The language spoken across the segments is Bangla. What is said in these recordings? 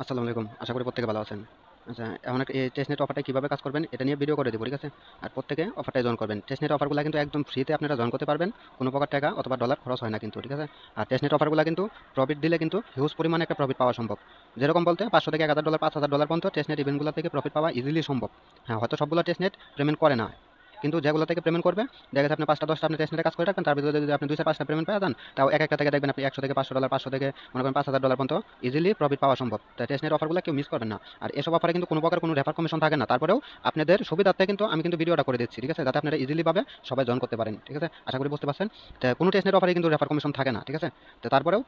আসসালামু আলাইকুম। আশা করি প্রত্যেকে ভালো আছেন। আচ্ছা, এখন এই টেস্টনেট অফারটা কিভাবে কাজ করবেন এটা নিয়ে ভিডিও করে দেব, ঠিক আছে? আর প্রত্যেকে অফারটায় জয়েন করবেন। টেস্টনেট অফারগুলো কিন্তু একদম ফ্রিতে আপনারা জয়েন করতে পারবেন। কোনো প্রকার টাকা অথবা ডলার খরচ হয় না কিন্তু, ঠিক আছে? আর টেস্টনেট অফারগুলো কিন্তু প্রফিট দিলে কিন্তু হিউজ পরিমাণে একটা প্রফিট পাওয়া সম্ভব। যেরকম বলতে 500 থেকে 1000 ডলার, 5000 ডলার পর্যন্ত টেস্টনেট ইভেন্টগুলো থেকে প্রফিট পাওয়া ইজিলি সম্ভব। হ্যাঁ, হয়তো সবগুলো টেস্টনেট পেমেন্ট করে না, কিন্তু যেগুলো থেকে পেমেন্ট করবে, দেখা গেছে আপনি 5টা 10টা আপনি টেস্টনেটে কাজ করে রাখবেন, তার ভিতরে যদি আপনি 2 4 5টা পেমেন্ট পেয়ে যান, তাও এক একটা থেকে দেখবেন আপনি 100 থেকে 500 ডলার, 500 থেকে মনে করেন 5000 ডলার পর্যন্ত ইজিলি প্রফিট পাওয়া সম্ভব। তাই টেস্টনেট অফারগুলো কেউ মিস করবেন না। আর এসব অফারে কিন্তু কোনো প্রকার কোনো রেফার কমিশন থাকে না। তারপরেও আপনাদের সুবিধার্থে কিন্তু আমি কিন্তু ভিডিওটা করে দিচ্ছি, ঠিক আছে? যাতে আপনারা ইজিলি ভাবে সবাই জয়েন করতে পারেন, ঠিক আছে? আশা করি বুঝতে পারছেন। তো কোনো টেস্টনেট অফারে কিন্তু রেফার কমিশন থাকে না, ঠিক আছে? তো তারপরেও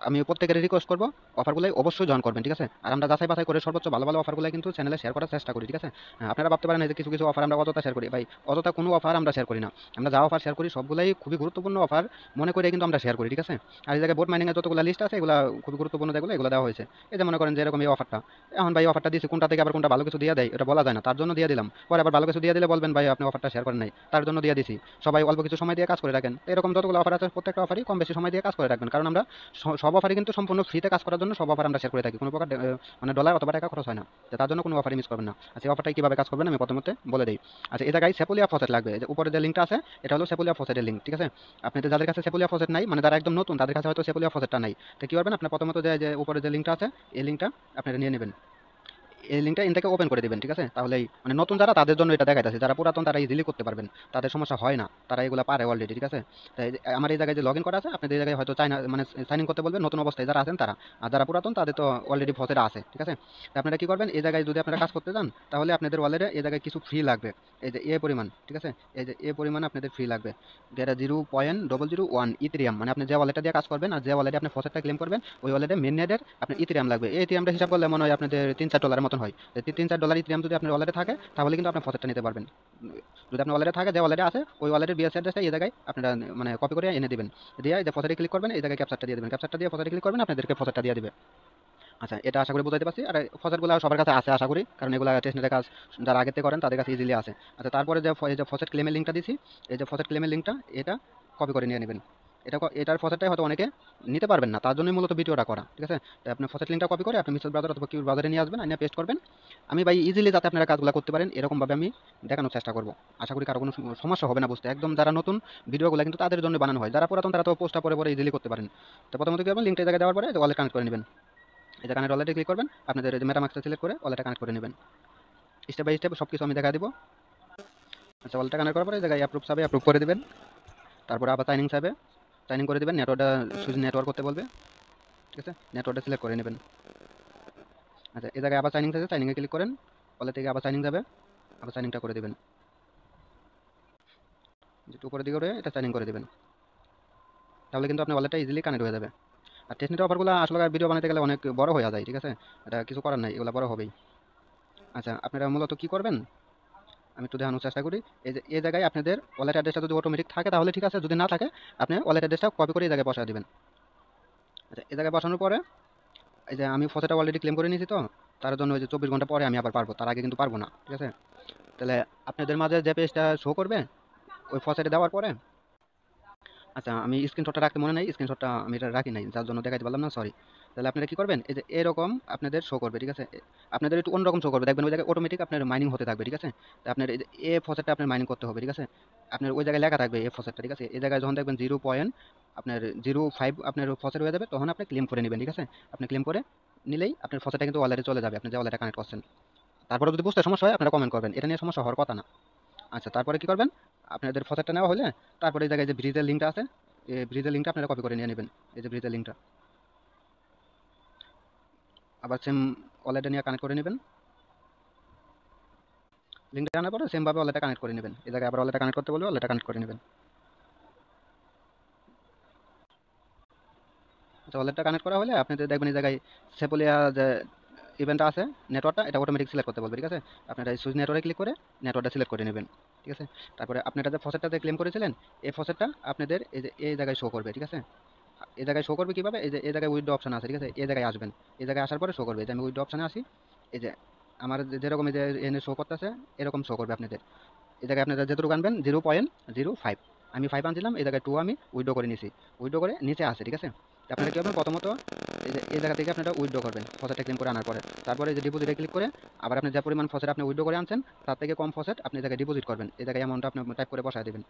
আমি প্রত্যেকের রিকোয়েস্ট করবো অফারগুলোই অবশ্যই জয়েন করবেন, ঠিক আছে? আর আমরা যাচাই বাছাই করে সর্বোচ্চ ভালো ভালো অফারগুলো কিন্তু চ্যানেলে শেয়ার করার চেষ্টা করি, ঠিক আছে? হ্যাঁ, আপনারা ভাবতে পারেন এই যে কিছু কিছু অফার আমরা অযথা শেয়ার করি। ভাই, অযথা কোনো অফার আমরা শেয়ার করি না। আমরা যা অফার শেয়ার করি সবগুলাই খুবই গুরুত্বপূর্ণ অফার মনে করে কিন্তু আমরা শেয়ার করি, ঠিক আছে? আর এই জায়গায় বোট মাইনিং এর যতগুলো লিস্ট আছে এগুলো খুবই গুরুত্বপূর্ণ, যেগুলো এগুলো দেওয়া হয়েছে। এই যে মনে করেন যে এরকম এই অফারটা, এখন ভাই অফারটা দিয়েছি, কোনটা থেকে আবার কোনটা ভালো কিছু দিয়ে দেয় এটা বলা যায় না, তার জন্য দিয়ে দিলাম। পরে আবার ভালো কিছু দিয়ে দিলে বলবেন ভাই আপনি অফারটা শেয়ার করেন নাই, তার জন্য দিয়ে দিছি। সবাই অল্প কিছু সময় দিয়ে কাজ করে রাখেন। তো এরকম যতগুলো অফার আছে প্রত্যেকটা অফারই কম বেশি সময় দিয়ে কাজ করে রাখবেন, কারণ আমরা সব অফারই কিন্তু সম্পূর্ণ ফ্রিতে কাজ করার জন্য সব অফার আমরা শেয়ার করে থাকি। কোনো প্রকার মানে ডলার অথবা টাকা খরচ হয় না। তো তার জন্য কোনো অফারই মিস করবেন না। আচ্ছা, অফারটা কিভাবে কাজ করবেন আমি প্রথমে বলে দিই। আচ্ছা, এই জায়গায় সেপুলিয়া ফসেট লাগবে। এই যে উপরে যে লিঙ্কটা আছে এটা হলো সেপুলিয়া ফসেটের লিঙ্ক, ঠিক আছে? আপনাদের যাদের কাছে সেপুলিয়া ফসেট নাই, মানে যারা একদম নতুন তাদের কাছে হয়তো সেপুলিয়া ফসেটটা নাই। তো কি করবেন, আপনার প্রথমত যে উপরে যে লিঙ্কটা আছে এই লিঙ্কটা আপনারা নিয়ে নেবেন। এই লিঙ্কটা থেকে ওপেন করে দিবেন, ঠিক আছে? তাহলেই মানে নতুন যারা তাদের জন্য এটা দেখাইতেছে, যারা পুরাতন তারা ইজিলি করতে পারবেন, তাদের সমস্যা হয় না, তারা এগুলো পারে অলরেডি, ঠিক আছে? তাই আমার এই জায়গায় যে লগ ইন করা আছে আপনাদের এই জায়গায় হয়তো চাই না, মানে সাইন ইন করতে বলবেন নতুন অবস্থায় যারা আছেন তারা। আর যারা পুরাতন তাদের তো অলরেডি ফসেট আছে, ঠিক আছে? তো আপনারা কি করবেন, এই জায়গায় যদি আপনারা কাজ করতে যান তাহলে আপনাদের ওয়ালেটে এই জায়গায় কিছু ফ্রি লাগবে। এই যে এ পরিমাণ, ঠিক আছে? এই যে এ পরিমাণ আপনাদের ফ্রি লাগবে, যেটা 0.001 ইথেরিয়াম। মানে আপনি যে ওয়ালেটটা দিয়ে কাজ করবেন আর যে ওয়ালেটে আপনি ফসেটটা ক্লেম করবেন ওই ওয়ালেটে মেন নেটের আপনার ইথেরিয়াম লাগবে। এই ইথেরিয়ামটা হিসাব করলে মনে হয় আপনাদের 3 4 ডলারের মতন হয়। 3 4 ডলার ইথেরিয়াম যদি আপনার ওয়ালেটে থাকে তাহলে কিন্তু আপনার ফসেটটা নিতে পারবেন। যদি আপনার ওয়ালেটে থাকে, যে ওয়ালেটে আছে ওই ওয়ালেটের বিএস অ্যাড্রেসটা এই জায়গায় আপনারা মানে কপি করে এনে দিবেন। দিয়ে এই যে ফসেটে ক্লিক করবেন, এই জায়গায় ক্যাপচারটা দিয়ে দিবেন, ক্যাপচারটা দিয়ে ফসেটে ক্লিক করবেন, আপনাদেরকে ফসেটটা দিয়ে দিবে। আচ্ছা, এটা আশা করি বুঝাইতে পারছি। আর ফসেটগুলো সবার কাছে আছে আশা করি, কারণ এগুলো টেস্টনেটের কাজ যারা আগেতে করেন তাদের কাছে ইজিলি আছে। আচ্ছা, তারপরে যে এই যে ফসেট ক্লেমের লিঙ্কটা দিছি, এই যে ফসেট ক্লেমের লিঙ্কটা এটা কপি করে নিয়ে নেবেন। এটার ফসেটটাই হয়তো অনেকে নিতে পারবেন না, তার জন্যই মূলত ভিডিওটা করা, ঠিক আছে? তো আপনি ফসেট লিঙ্কটা কপি করে আপনি মিসেস ব্রাউজার অথবা কিউর ব্রাউজারে নিয়ে আসবেন, আনিয়ে পেস্ট করবেন। আমি ভাই ইজিলি যাতে আপনারা কাজগুলো করতে পারেন এরকমভাবে আমি দেখানোর চেষ্টা করব। আশা করি কারো কোনো সমস্যা হবে না বুঝতে। একদম যারা নতুন ভিডিওগুলো কিন্তু তাদের জন্য বানানো হয়, যারা পুরাতন তারা তো পোস্টটা পরে পরে ইজিলি করতে পারেন। তো প্রথমত কি করবেন, লিঙ্কটা জায়গায় দেওয়ার পরে ওয়ালেট কানেক্ট করে নেবেন। এই যে কানেক্ট ওয়ালেটে ক্লিক করবেন, আপনাদের এই যে মেটামাস্কটা সিলেক্ট করে ওয়ালেটটা কানেক্ট করে নেবেন। স্টেপ বাই স্টেপ সব কিছু আমি দেখা দিব। আচ্ছা, ওয়ালেটটা কানেক্ট করার পরে এই জায়গায় অ্যাপ্রুভ চাবে, অ্যাপ্রুভ করে দিবেন। তারপরে আবার সাইনিং চাবে, সাইনিং করে দিবেন। নেটওয়ার্কটা সুইচ নেটওয়ার্ক করতে বলবে, ঠিক আছে? নেটওয়ার্কটা সিলেক্ট করে নেবেন। আচ্ছা, এই জায়গায় আবার সাইনিং আছে, সাইনিংয়ে ক্লিক করেন। ওয়ালেট থেকে আবার সাইনিং যাবে, আবার সাইনিংটা করে দিবেন। যেটা উপরের দিকে এটা সাইনিং করে দিবেন, তাহলে কিন্তু আপনার ওয়ালেটটা ইজিলি কানেক্ট হয়ে যাবে। আর টেস্টনেট অফারগুলো আসলে ভিডিও বানাতে গেলে অনেক বড় হয়ে যায়, ঠিক আছে? এটা কিছু করার নাই, এগুলো বড় হবেই। আচ্ছা, আপনারা মূলত কি করবেন আমি একটু দেখানোর চেষ্টা করি। এই যে এই জায়গায় আপনাদের ওয়ালেট অ্যাড্রেসটা যদি অটোমেটিক থাকে তাহলে ঠিক আছে, যদি না থাকে আপনি ওয়ালেট অ্যাড্রেসটা কপি করে এই জায়গায় বসা দিবেন। আচ্ছা, এই জায়গায় বসানোর পরে এই যে আমি ফসেটটা অলরেডি ক্লেম করে নিয়েছি, তো তার জন্য ওই যে 24 ঘন্টা পরে আমি আবার পারবো, তার আগে কিন্তু পারবো না, ঠিক আছে? তাহলে আপনাদের মাঝে যে পেজটা শো করবে ওই ফসেটে দেওয়ার পরে, আচ্ছা আমি স্ক্রিনশটটা রাখতে মনে নাই, স্ক্রিনশটটা আমি এটা রাখি নাই, যার জন্য দেখাইতে পারলাম না, সরি। তাহলে আপনারা কি করবেন, এই যে এরকম আপনাদের শো করবে, ঠিক আছে? আপনাদের একটু অন্যরকম শো করবে, দেখবেন ওই জায়গায় অটোমেটিক আপনার মাইনিং হতে থাকবে, ঠিক আছে? তো আপনার এই যে এ ফসেটটা আপনার মাইনিং করতে হবে, ঠিক আছে? আপনার ওই জায়গায় লেখা থাকবে এ ফসেটটা, ঠিক আছে? এই জায়গায় যখন দেখবেন 0.05 আপনার ফসেট হয়ে যাবে তখন আপনি ক্লেম করে নেবেন, ঠিক আছে? আপনি ক্লেম করে নিলেই আপনার ফসেটটা কিন্তু ওয়ালেটে চলে যাবে, আপনি যে ওয়ালেটে কানেক্ট করছেন। তারপরে যদি বুঝতে সমস্যা হয় আপনারা কমেন্ট করবেন, এটা নিয়ে সমস্যা হওয়ার কথা না। আচ্ছা, তারপরে কি করবেন, আপনাদের ফসেটটা নেওয়া হলে তারপরে এই জায়গায় যে ব্রিজের লিঙ্কটা আছে, এই ব্রিজের লিঙ্কটা আপনারা কপি করে নিয়ে নেবেন। এই যে ব্রিজের লিঙ্কটা আবার সেম ওয়ালেটে নিয়ে কানেক্ট করে নেবেন। লিঙ্কটা আনার পরে সেমভাবে ওয়ালেটে কানেক্ট করে নেবেন। এই জায়গায় আবার ওয়ালেটে কানেক্ট করতে বলবে, ওয়ালেটে কানেক্ট করে নেবেন। আচ্ছা, ওয়ালেটটা কানেক্ট করা হলে আপনাদের দেখবেন এই জায়গায় সেপোলিয়া যে ইভেন্টটা আছে নেটওয়ার্কটা, এটা অটোমেটিক সিলেক্ট করতে বলবে, ঠিক আছে? আপনারা এই সুইচ নেটওয়ার্কে ক্লিক করে নেটওয়ার্কটা সিলেক্ট করে নেবেন, ঠিক আছে? তারপরে আপনারা যে ফসেটটাতে ক্লেম করেছিলেন এই ফসেটটা আপনাদের এই যে এই জায়গায় শো করবে, ঠিক আছে? এই জায়গায় শো করবে কিভাবে, এই যে এই জায়গায় উইথড্র অপশন আছে, ঠিক আছে? এই জায়গায় আসবেন, এই জায়গায় আসার পরে শো করবে যে আমি উইথড্র অপশনে আসি। এই যে আমার যেরকম এই যে এনে শো করতেছে এরকম শো করবে আপনাদের। এই জায়গায় আপনারা যেটুকু আনবেন 0.05, আমি 5 আনছিলাম, এই জায়গায় 2 আমি উইথড্র করে নিছি, উইথড্র করে নিচে আসে, ঠিক আছে? আপনারা কী করবেন প্রথমত এই জায়গা থেকে আপনারা উইথড্র করবেন ফসেটটা ক্লেম করে আনার পরে। তারপরে এই যে ডিপোজিটে ক্লিক করে আবার আপনি যে পরিমাণ ফসেট আপনি উইথড্র করে আনছেন তার থেকে কম ফসেট আপনি এই জায়গায় ডিপোজিট করবেন। এই জায়গায় অ্যামাউন্টটা আপনি টাইপ করে বসায় দেবেন।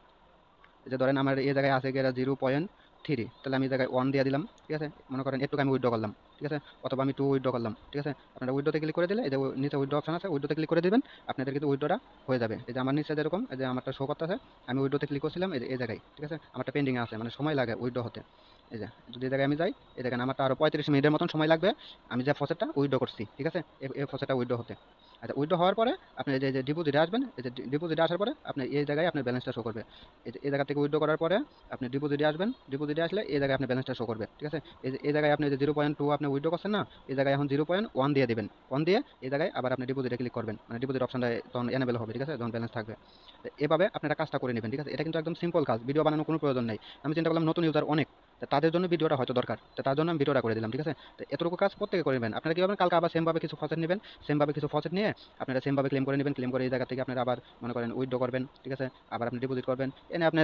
এই যে ধরেন আমার এই জায়গায় আছে গিয়ে 0.3, তাহলে আমি এই জায়গায় 1 দিয়ে দিলাম, ঠিক আছে? মনে করেন এটুকু আমি উইথড্র করলাম, ঠিক আছে? অথবা আমি 2 উইথড্র করলাম, ঠিক আছে? আপনারা উইথড্রতে ক্লিক করে দিলে এই যে নিচে উইথড্র অপশন আছে, উইথড্রতে ক্লিক করে দিবেন, আপনাদের কিন্তু উইথড্রটা হয়ে যাবে। এই যে আমার নিচে যেরকম এই যে আমারটা শো করতেছে, আমি উইথড্রতে ক্লিক করছিলাম এই জায়গায়, ঠিক আছে? আমারটা পেন্ডিংয়ে আছে, মানে সময় লাগে উইথড্র হতে। এই যে যদি এই জায়গায় আমি যাই, এই দেখেন আমারটা আরও 35 মিনিটের মতন সময় লাগবে আমি যে ফসেটটা উইথড্র করছি, ঠিক আছে? এই ফসেটটা উইথড্র হতে। আচ্ছা, উইথড্র হওয়ার পরে আপনি যে ডিপোজিটে আসবেন, এই যে ডিপোজিটে আসার পরে আপনি এই জায়গায় আপনার ব্যালেন্সটা শো করবে। এই জায়গা থেকে উইথড্র করার পরে আপনি ডিপোজিটে আসবেন, ডিপোজিটে আসলে এই জায়গায় আপনি ব্যালেন্সটা শো করবে, ঠিক আছে? এই জায়গায় আপনি যে 0.2 আপনি উইথড্র করছেন না, এই জায়গায় এখন 0.1 দিয়ে দেবেন। 1 দিয়ে এই জায়গায় আবার আপনি ডিপোজিটে ক্লিক করবেন, মানে ডিপোজিট অপশনটা তখন এনেবেল হবে, ঠিক আছে? যখন ব্যালেন্স থাকবে। তো এভাবে আপনারা কাজটা করে নেবেন, ঠিক আছে? এটা কিন্তু একদম সিম্পল কাজ, ভিডিও বানানোর কোনো প্রয়োজন নেই। আমি চিন্তা করলাম নতুন ইউজার অনেক, তো তাদের জন্য ভিডিওটা হয়তো দরকার, তো তার জন্য আমি ভিডিওটা করে দিলাম, ঠিক আছে? তো এতটুকু কাজ প্রত্যেকে করে নেবেন। আপনারা কি করবেন, কালকে আবার সেমভাবে কিছু ফসেট নেবেন, সেমভাবে কিছু ফসেট নিয়ে আপনারা সেমভাবে ক্লেম করে নেবেন, ক্লেম করে এই জায়গা থেকে আপনারা আবার মনে করেন উইথড্র করবেন, ঠিক আছে? আবার আপনি ডিপোজিট করবেন, এনে আপনি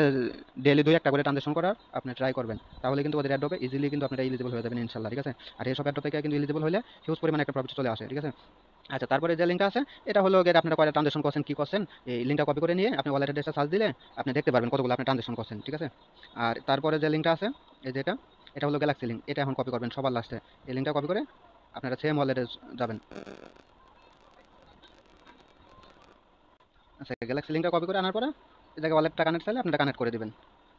ডেইলি 2-1টা করে ট্রানজাকশন করার আপনি ট্রাই করবেন। তাহলে কিন্তু ওদের অ্যাড হবে ইজিলি, কিন্তু আপনারা এলিজিবল হয়ে যাবেন ইনশাল্লাহ, ঠিক আছে? আর এইসব অ্যাড থেকে কিন্তু এলিজিবল হলে হিউজ পরিমাণে একটা প্রফিট চলে আসে, ঠিক আছে? আচ্ছা, তারপরে যে লিঙ্কটা আছে এটা হলো গিয়ে আপনারা কয়টা ট্রানজাকশন করছেন কি করছেন, এই লিঙ্কটা কপি করে নিয়ে আপনি ওয়ালেট অ্যাড্রেসটা সার্চ দিলে আপনি দেখতে পারবেন কতগুলো আপনি ট্রানজাকশন করছেন, ঠিক আছে? আর তারপরে যে লিঙ্কটা আছে এই যেটা, এটা হলো গ্যালাক্সি লিঙ্ক, এটা এখন কপি করবেন সবার লাস্টে। এই লিঙ্কটা কপি করে আপনারা সেম ওয়ালেটে যাবেন। আচ্ছা, গ্যালাক্সি লিঙ্কটা কপি করে আনার পরে এই জায়গায় ওয়ালেটটা কানেক্ট চাইলে আপনারা কানেক্ট করে দিবেন।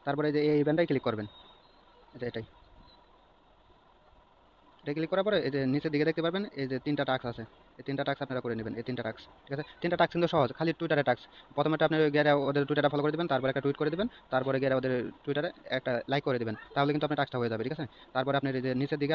তারপরে এই যে এই ইভেন্টটাই ক্লিক করবেন, এই যে এটাই, এটা ক্লিক করার পরে এই যে নিচের দিকে দেখতে পারবেন এই যে 3টা টাস্ক আছে, এই 3টা টাস্ক আপনারা করে নেবেন, এই 3টা টাস্ক, ঠিক আছে? 3টা টাস্ক কিন্তু সহজ, খালি টুইটারে টাস্ক। প্রথমেটা আপনি গিয়ে ওদের টুইটারটা ফলো করে দিবেন, তারপরে একটা টুইট করে দিবেন, তারপরে গিয়ে ওদের টুইটারে একটা লাইক করে দিবেন, তাহলে কিন্তু আপনার টাস্কটা হয়ে যাবে, ঠিক আছে? তারপরে আপনার এই যে নিচের দিকে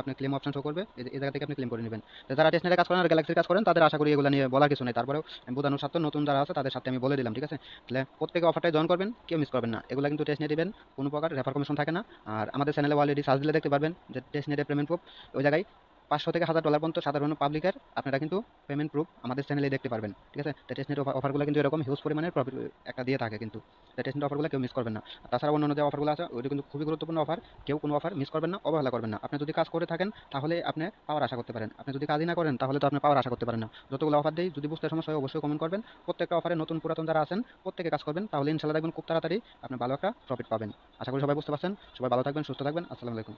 আপনার ক্লেম অপশন শো করবে, এই জায়গা থেকে আপনি ক্লেম করে নেবেন। তো যারা টেস্টনেটে কাজ করেন আর গ্যালাক্সির কাজ করেন তাদের আশা করি এগুলো নিয়ে বলার কিছু নেই। তারপরেও বোঝানোর স্বার্থে নতুন যারা আছে তাদের সাথে আমি বলে দিলাম, ঠিক আছে? তাহলে প্রত্যেকে অফারটাই জয়েন করবেন, কেউ মিস করবেন না। এগুলো কিন্তু টেস্টনেট দিবেন, কোনো প্রকার রেফার কমিশন থাকে না। আর আমাদের চ্যানেলে অলরেডি সার্চ দিলে দেখতে পারবেন যে টেস্টনেটের পেমেন্ট প্রুফ, ওই জায়গায় 500 থেকে $1000 পর্যন্ত সাধারণ পাবলিকের আপনারা কিন্তু পেমেন্ট প্রুফ আমাদের চ্যানেলে দেখতে পারবেন, ঠিক আছে? তো টেস্টনেট অফারগুলো কিন্তু এরকম হিউজ পরিমাণের প্রফিট একটা দিয়ে থাকে কিন্তু। তো টেস্টনেট অফারগুলো কেউ মিস করবেন না। আর তাছাড়া অন্যান্য যে অফারগুলো আছে ওইটা কিন্তু খুবই গুরুত্বপূর্ণ অফার, কেউ কোনো অফার মিস করবেন না, অবহেলা করবেন না। আপনি যদি কাজ করে থাকেন তাহলে আপনি পাওয়ার আশা করতে পারেন, আপনি যদি কাজই না করেন তাহলে তো আপনি পাওয়ার আশা করতে পারেন না। যতগুলো অফার দেই যদি বুঝতে সমস্যা হয় অবশ্যই কমেন্ট করবেন। প্রত্যেকটা অফারে নতুন পুরাতন যারা আছেন প্রত্যেকে কাজ করবেন, তাহলে ইনশাল্লাহ দেখবেন খুব তাড়াতাড়ি আপনি ভালো একটা প্রফিট পাবেন। আশা করি সবাই বুঝতে পারছেন। সবাই ভালো থাকবেন, সুস্থ থাকবেন। আসসালামু আলাইকুম।